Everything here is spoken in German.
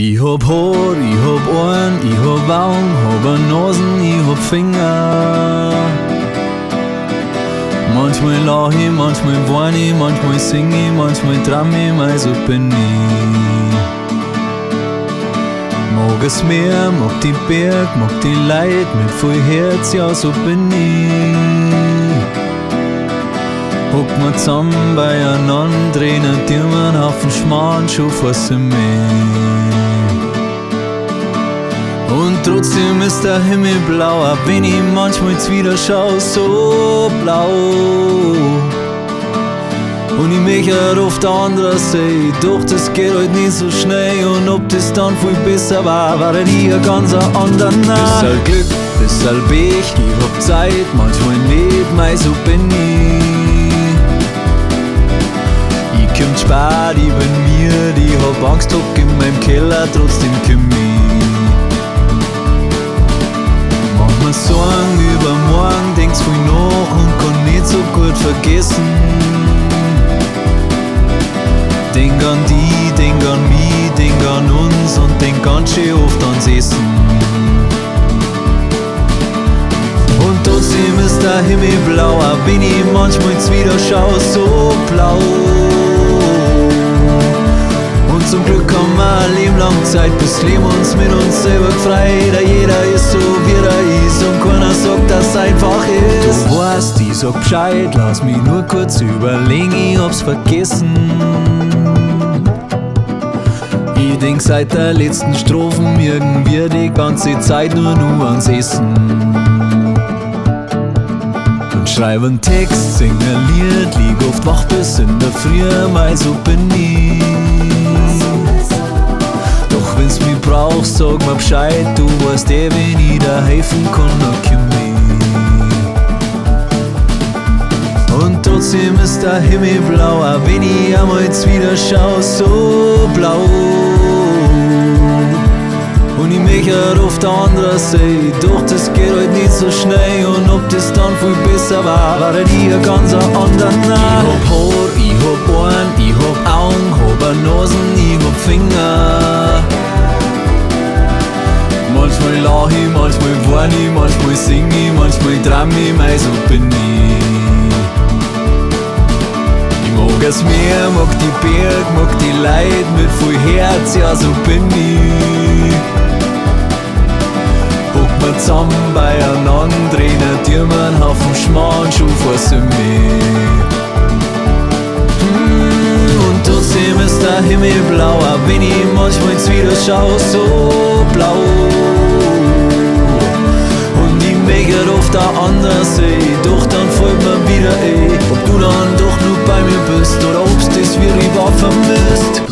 Ich hab Haar, ich hab Ohren, ich hab Augen, hab Nasen, ich hab Finger. Manchmal lach ich, manchmal wein ich, manchmal sing ich, manchmal traum ich, mal so bin ich. Mag es Meer, mag die Berg, mag die Leid, mit viel Herz, ja so bin ich. Hock mir zusammen beieinander, drinnen dir einen Haufen Schmarrn, schon fast in mich. Und trotzdem ist der Himmel blau, auch wenn ich manchmal wieder schau, so blau. Und ich mich auf der anderen Seite, doch das geht halt nicht so schnell. Und ob das dann viel besser war, war ich ein ganz anderer. Bisschen Glück, bisschen Pech, ich hab Zeit, manchmal nicht, mei so bin ich. Ich komm spät, ich bin mir, ich hab Angst, hock in meinem Keller, trotzdem komm ich. Sorgen über morgen, denkst viel nach und kann nicht so gut vergessen. Denk an die, denk an mich, denk an uns und denk ganz schön oft ans Essen. Und trotzdem ist der Himmel blau, auch wenn ich manchmal wieder schau, so blau. Und zum Glück haben wir ein Leben lang Zeit, bis Leben uns mit uns selber gefreut. Da jeder ist so wie er ist und keiner sagt, dass es einfach ist. Du weißt, ich sag Bescheid, lass mich nur kurz überlegen, ich hab's vergessen. Ich denk seit der letzten Strophen irgendwie die ganze Zeit nur ans Essen. Und schreib einen Text, sing ein Lied, lieg oft wach bis in der Früh, mal so bin ich. Wenn's mich brauchst, sag mir Bescheid, du weißt wenn ich dir helfen kann, dann komm ich. Und trotzdem ist der Himmel blau, auch wenn ich einmal wieder schau, so blau. Und ich mich auf der anderen Seite, doch das geht halt nicht so schnell. Und ob das dann viel besser war ich ein ganz anderer. Ich hab Haar, ich hab Ohren, ich hab Augen, hab Nasen, ich hab Finger. Manchmal lach ich, manchmal wein ich, manchmal sing ich, manchmal traum ich, mei so bin ich. Ich mag das Meer, mag die Berg, mag die Leid, mit viel Herz, ja so bin ich. Hock mir zusammen beieinander, drinnen dir einen Haufen Schmarrn, schon fast in mich. Und trotzdem ist der Himmel blau, auch wenn ich manchmal wieder schau, so blau. Und ich mich auf der anderen Seite, doch dann folgt mir wieder ob du dann doch nur bei mir bist oder ob's das wie ich war vermisst.